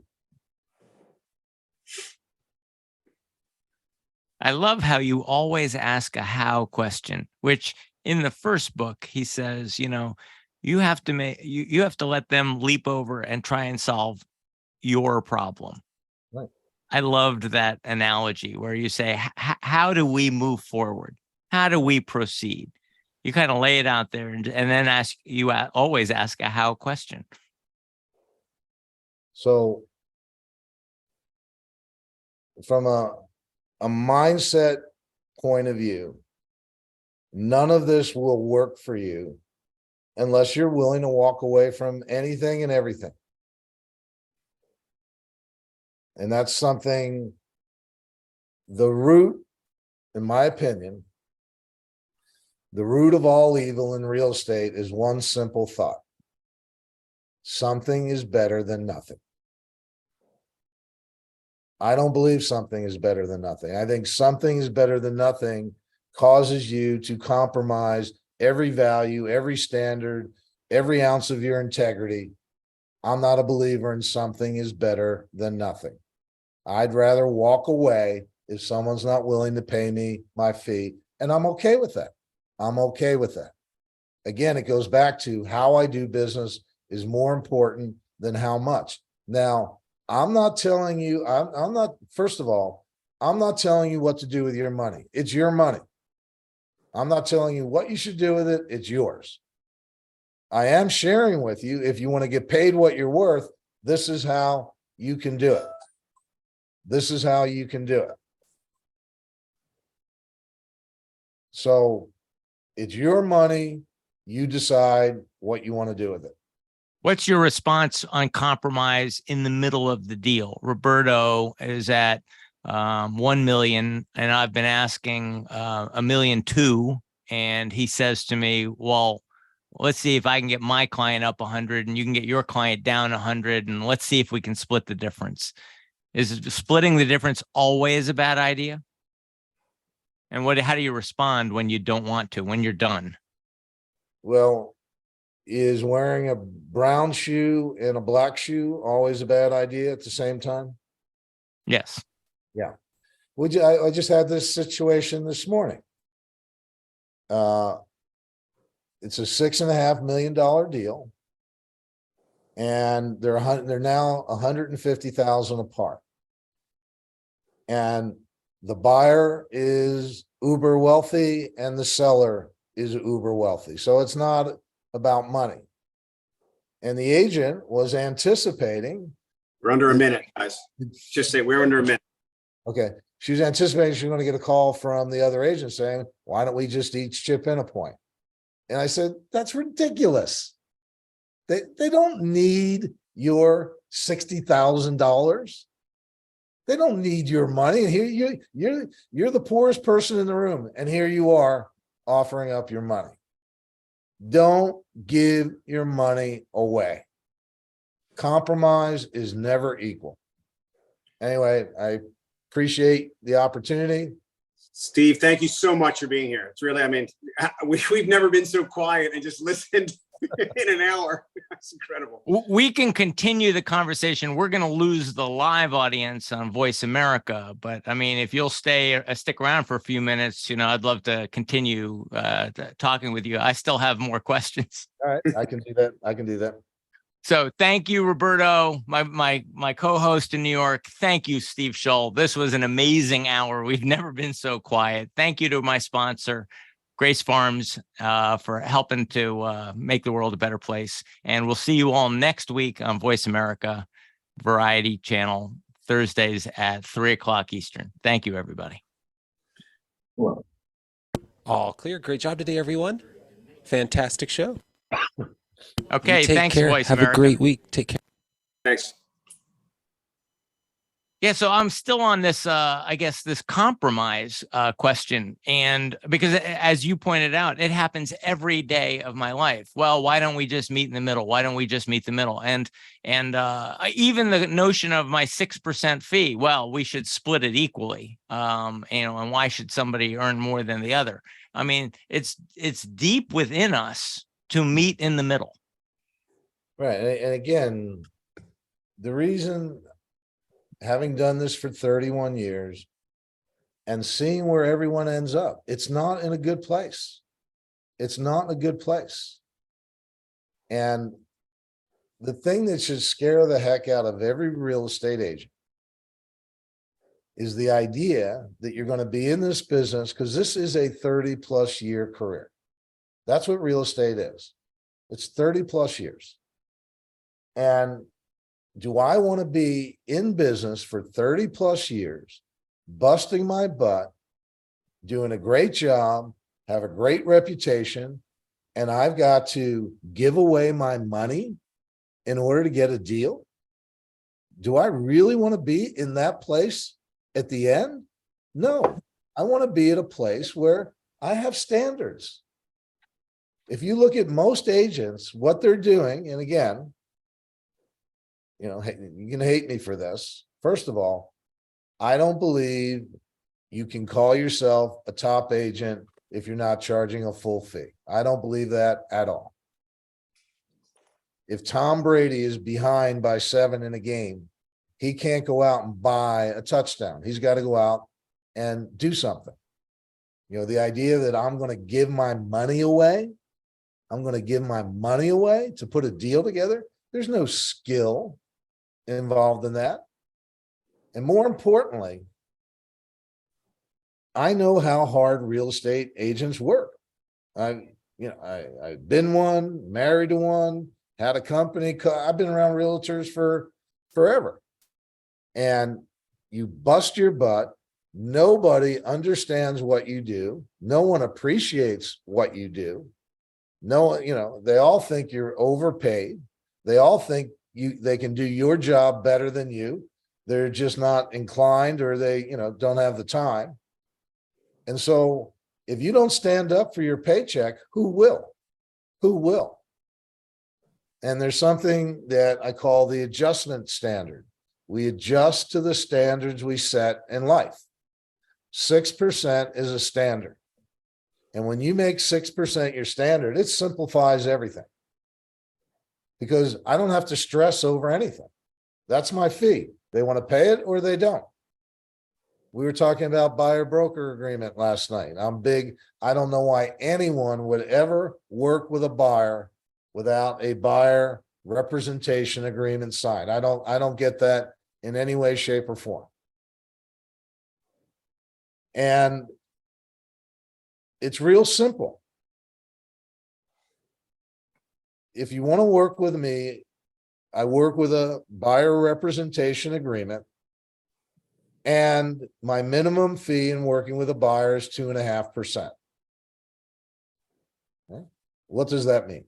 I love how you always ask a how question, which in the first book, he says, you have to let them leap over and try and solve your problem. Right. I loved that analogy where you say, how do we move forward? How do we proceed? You kind of lay it out there and then always ask a how question. So from a mindset point of view, none of this will work for you unless you're willing to walk away from anything and everything. And that's something, the root, in my opinion, the root of all evil in real estate is one simple thought. Something is better than nothing. I don't believe something is better than nothing. I think something is better than nothing causes you to compromise every value, every standard, every ounce of your integrity. I'm not a believer in something is better than nothing. I'd rather walk away if someone's not willing to pay me my fee, and I'm okay with that. I'm okay with that. Again, it goes back to how I do business is more important than how much. Now, I'm not telling you, I'm not, first of all, I'm not telling you what to do with your money. It's your money. I'm not telling you what you should do with it. It's yours. I am sharing with you, if you want to get paid what you're worth, this is how you can do it. This is how you can do it. So it's your money. You decide what you want to do with it. What's your response on compromise in the middle of the deal? Roberto is at 1 million, and I've been asking $1.2 million, and he says to me, well, let's see if I can get my client up 100 and you can get your client down 100, and let's see if we can split the difference. Is splitting the difference always a bad idea? And how do you respond when you don't want to, when you're done? Well, is wearing a brown shoe and a black shoe always a bad idea at the same time? Yes. Yeah. I just had this situation this morning. It's a $6.5 million deal, and they're now 150,000 apart. And the buyer is uber wealthy and the seller is uber wealthy. So it's not about money. And the agent was anticipating. We're under a minute, guys. Just say we're under a minute. Okay. She was anticipating she's going to get a call from the other agent saying, why don't we just each chip in a point? And I said, that's ridiculous. They don't need your $60,000. They don't need your money. And here you're the poorest person in the room, and here you are offering up your money. Don't give your money away. Compromise is never equal. Anyway, I appreciate the opportunity. Steve, thank you so much for being here. It's really, we've never been so quiet and just listened in an hour. That's incredible. We can continue the conversation. We're going to lose the live audience on Voice America, but I mean, if you'll stick around for a few minutes, I'd love to continue talking with you. I still have more questions. All right, I can do that. I can do that. So thank you, Roberto, my co-host in New York. Thank you, Steve Shull. This was an amazing hour. We've never been so quiet. Thank you to my sponsor, Grace Farms, for helping to make the world a better place. And we'll see you all next week on Voice America Variety Channel, Thursdays at 3:00 Eastern. Thank you, everybody. Well, All clear. Great job today, everyone. Fantastic show. Okay, You take thanks, care. Voice Have America. a great week. Take care. Thanks. Yeah, so I'm still on this, I guess, this compromise question. And because as you pointed out, it happens every day of my life. Well, why don't we just meet in the middle? Why don't we just meet the middle? And even the notion of my 6% fee, well, we should split it equally. And why should somebody earn more than the other? I mean, it's deep within us to meet in the middle. Right. And again, the reason, having done this for 31 years and seeing where everyone ends up, it's not in a good place. It's not in a good place. And the thing that should scare the heck out of every real estate agent is the idea that you're going to be in this business, because this is a 30+ year career. That's what real estate is. It's 30+ years. And do I want to be in business for 30+ years, busting my butt, doing a great job, have a great reputation, and I've got to give away my money in order to get a deal? Do I really want to be in that place at the end? No, I want to be at a place where I have standards. If you look at most agents, what they're doing, and again, you can hate me for this. First of all, I don't believe you can call yourself a top agent if you're not charging a full fee. I don't believe that at all. If Tom Brady is behind by 7 in a game, he can't go out and buy a touchdown. He's got to go out and do something. The idea that I'm going to give my money away, to put a deal together, there's no skill involved in that. And more importantly, I know how hard real estate agents work. I've been one, married to one, had a company. I've been around realtors for forever. And you bust your butt. Nobody understands what you do. No one appreciates what you do. They all think you're overpaid. They all think they can do your job better than you. They're just not inclined, or they, don't have the time. And so if you don't stand up for your paycheck, who will? Who will? And there's something that I call the adjustment standard. We adjust to the standards we set in life. 6% is a standard. And when you make 6% your standard, it simplifies everything. Because I don't have to stress over anything. That's my fee. They want to pay it or they don't. We were talking about buyer broker agreement last night. I'm big. I don't know why anyone would ever work with a buyer without a buyer representation agreement signed. I don't get that in any way, shape, or form. And it's real simple. If you want to work with me, I work with a buyer representation agreement, and my minimum fee in working with a buyer is 2.5%. Okay. What does that mean?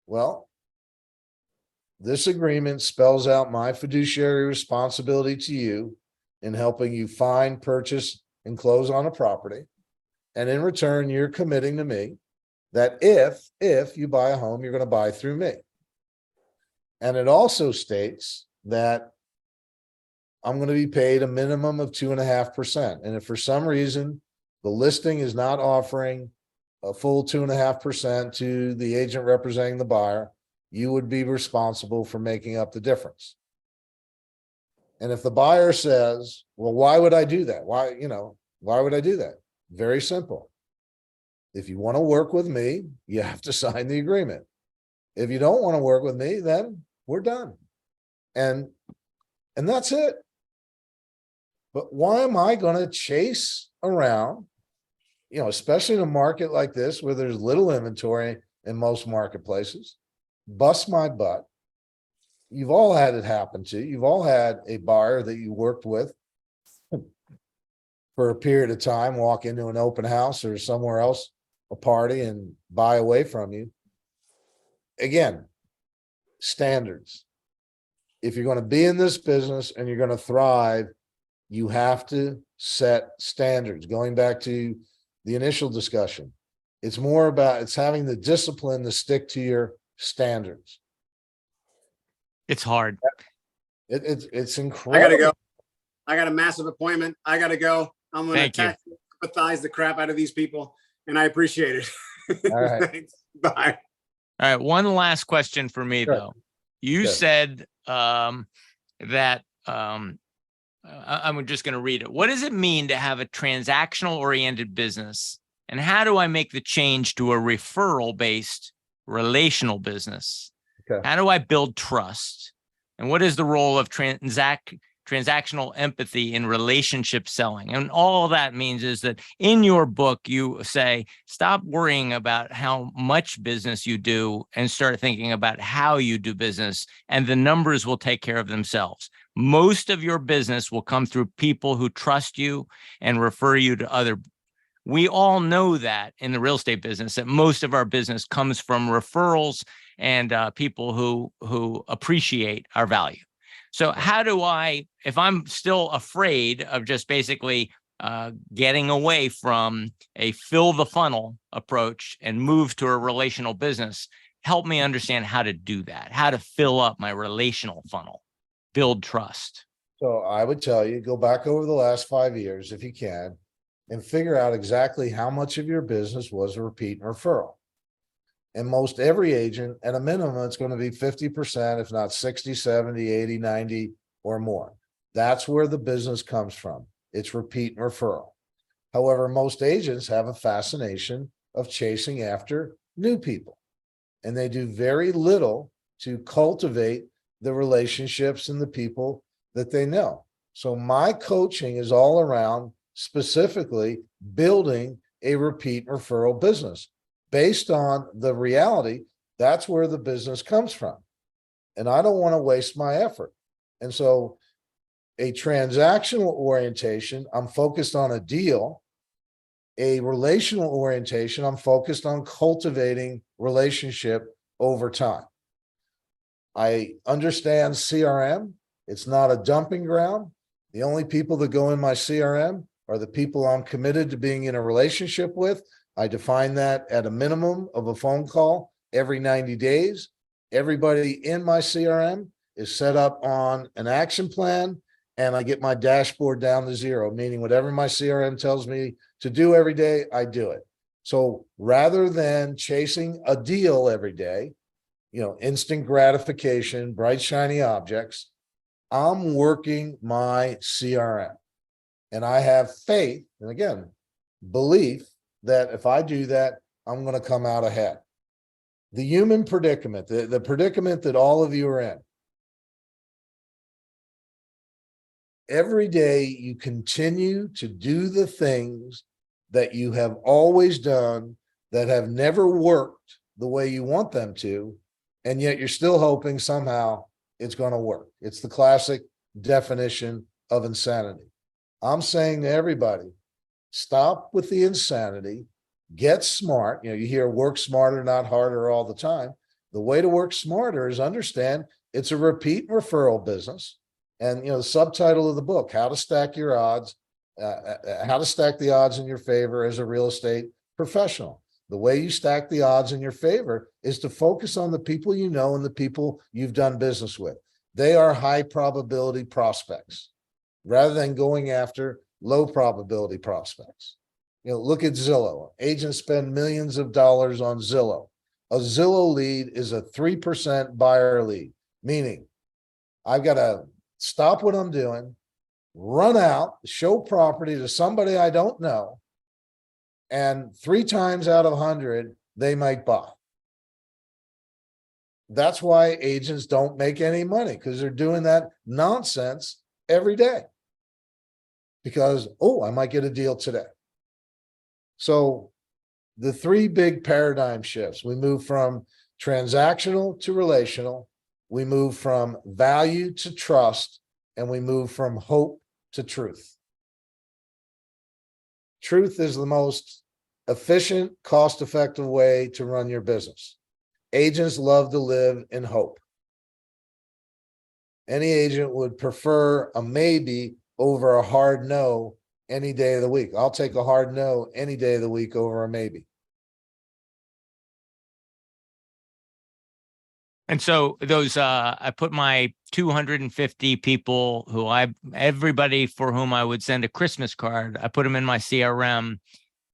Well, this agreement spells out my fiduciary responsibility to you in helping you find, purchase, and close on a property. And in return, you're committing to me that if you buy a home, you're going to buy through me. And it also states that I'm going to be paid a minimum of 2.5%. And if for some reason the listing is not offering a full 2.5% to the agent representing the buyer, you would be responsible for making up the difference. And if the buyer says, well, why would I do that? Why would I do that? Very simple. If you want to work with me, you have to sign the agreement. If you don't want to work with me, then we're done. And that's it. But why am I going to chase around, especially in a market like this where there's little inventory in most marketplaces, bust my butt? You've all had it happen to you. You've all had a buyer that you worked with for a period of time, walk into an open house or somewhere else, a party, and buy away from you. Again, standards. If you're going to be in this business and you're going to thrive, you have to set standards. Going back to the initial discussion, it's having the discipline to stick to your standards. It's hard. It's I incredible. gotta go. I got a massive appointment. I gotta go. I'm gonna empathize the crap out of these people, and I appreciate it. All right. Thanks. Bye. All right. One last question for me, Sure. though. You Sure. said that I'm just going to read it. What does it mean to have a transactional oriented business? And how do I make the change to a referral based relational business? Okay. How do I build trust? And what is the role of transactional empathy in relationship selling? And all that means is that in your book, you say, stop worrying about how much business you do and start thinking about how you do business, and the numbers will take care of themselves. Most of your business will come through people who trust you and refer you to other. We all know that in the real estate business, that most of our business comes from referrals and people who appreciate our value. So how do I, if I'm still afraid of just basically getting away from a fill the funnel approach and move to a relational business, help me understand how to do that, how to fill up my relational funnel, build trust. So I would tell you, go back over the last 5 years, if you can, and figure out exactly how much of your business was a repeat and referral. And most every agent, at a minimum, it's going to be 50%, if not 60, 70, 80, 90 or more. That's where the business comes from. It's repeat and referral. However, most agents have a fascination of chasing after new people, and they do very little to cultivate the relationships and the people that they know. So my coaching is all around specifically building a repeat referral business based on the reality. That's where the business comes from. And I don't want to waste my effort. And so a transactional orientation, I'm focused on a deal. A relational orientation, I'm focused on cultivating relationship over time. I understand CRM. It's not a dumping ground. The only people that go in my CRM are the people I'm committed to being in a relationship with. I define that at a minimum of a phone call every 90 days. Everybody in my CRM is set up on an action plan, and I get my dashboard down to zero, meaning whatever my CRM tells me to do every day, I do it. So rather than chasing a deal every day, instant gratification, bright, shiny objects, I'm working my CRM. And I have faith, and again, belief that if I do that, I'm going to come out ahead. The human predicament, the predicament that all of you are in. Every day you continue to do the things that you have always done that have never worked the way you want them to, and yet you're still hoping somehow it's going to work. It's the classic definition of insanity. I'm saying to everybody, stop with the insanity, get smart. You hear work smarter, not harder all the time. The way to work smarter is understand it's a repeat referral business. And, the subtitle of the book, how to stack your odds, how to stack the odds in your favor as a real estate professional. The way you stack the odds in your favor is to focus on the people you know and the people you've done business with. They are high probability prospects rather than going after low probability prospects. You know, look at Zillow. Agents spend millions of dollars on Zillow. A Zillow lead is a 3% buyer lead, meaning I've got to stop what I'm doing, run out, show property to somebody I don't know, and 3 times out of 100, they might buy. That's why agents don't make any money, because they're doing that nonsense every day. Because, oh, I might get a deal today. So the 3 big paradigm shifts: we move from transactional to relational, we move from value to trust, and we move from hope to truth. Truth is the most efficient, cost-effective way to run your business. Agents love to live in hope. Any agent would prefer a maybe over a hard no any day of the week. I'll take a hard no any day of the week over a maybe. And so those, I put my 250 people everybody for whom I would send a Christmas card, I put them in my CRM.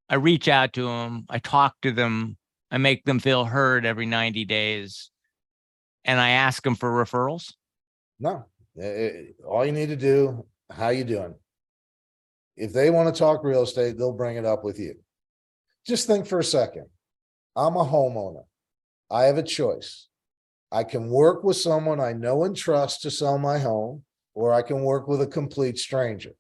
I reach out to them. I talk to them. I make them feel heard every 90 days. And I ask them for referrals. No, all you need to do, how you doing? If they want to talk real estate, they'll bring it up with you. Just think for a second. I'm a homeowner. I have a choice. I can work with someone I know and trust to sell my home, or I can work with a complete stranger.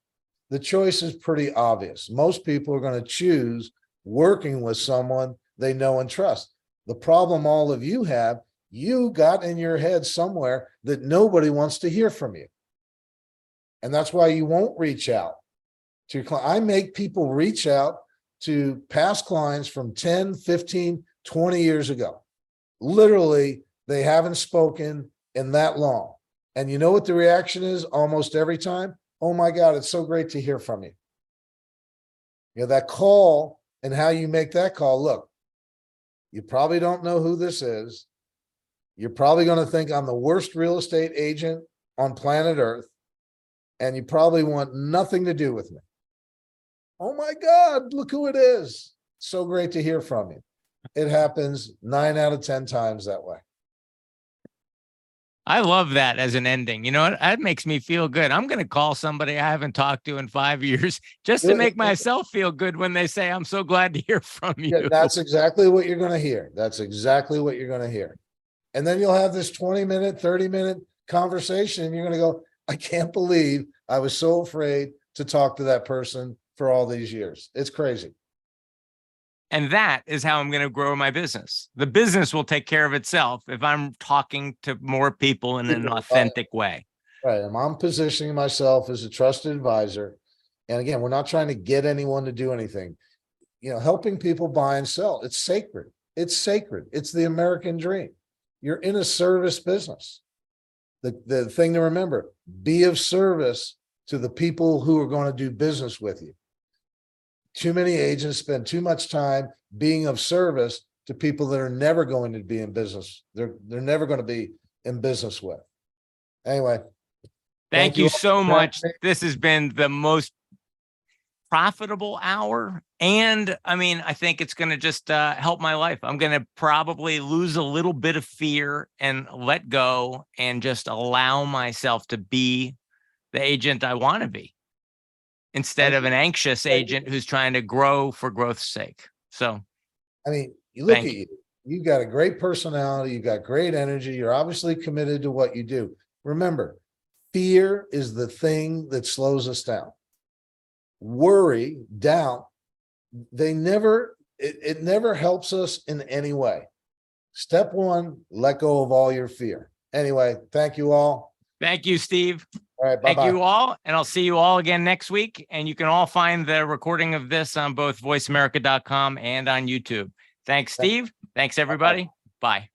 The choice is pretty obvious. Most people are going to choose working with someone they know and trust. The problem all of you have, you got in your head somewhere that nobody wants to hear from you. And that's why you won't reach out to your client. I make people reach out to past clients from 10, 15, 20 years ago. Literally, they haven't spoken in that long. And you know what the reaction is almost every time? Oh my God, it's so great to hear from you. You know, that call and how you make that call. Look, you probably don't know who this is. You're probably going to think I'm the worst real estate agent on planet Earth, and you probably want nothing to do with me. Oh my God, look who it is. So great to hear from you. It happens 9 out of 10 times that way. I love that as an ending. You know what? That makes me feel good. I'm going to call somebody I haven't talked to in 5 years just to make myself feel good when they say, I'm so glad to hear from you. Yeah, that's exactly what you're going to hear. That's exactly what you're going to hear. And then you'll have this 20-minute, 30-minute conversation, and you're going to go, I can't believe I was so afraid to talk to that person for all these years. It's crazy. And that is how I'm going to grow my business. The business will take care of itself if I'm talking to more people in an authentic way. Right. And I'm positioning myself as a trusted advisor. And again, we're not trying to get anyone to do anything. You know, helping people buy and sell. It's sacred. It's sacred. It's the American dream. You're in a service business. The thing to remember, be of service to the people who are going to do business with you. Too many agents spend too much time being of service to people that are never going to be in business. They're never going to be in business with. Anyway. Thank you so much. This has been the most profitable hour. And I mean, I think it's going to just help my life. I'm going to probably lose a little bit of fear and let go and just allow myself to be the agent I want to be, instead of an anxious agent who's trying to grow for growth's sake. So, I mean, you look at you, you've got a great personality, you've got great energy, you're obviously committed to what you do. Remember, fear is the thing that slows us down. Worry, doubt, it never helps us in any way. Step one, let go of all your fear. Anyway, thank you all. Thank you, Steve. All right, bye-bye. Thank you all, and I'll see you all again next week. And you can all find the recording of this on both voiceamerica.com and on YouTube. Thanks, Steve. Thanks, everybody. Bye.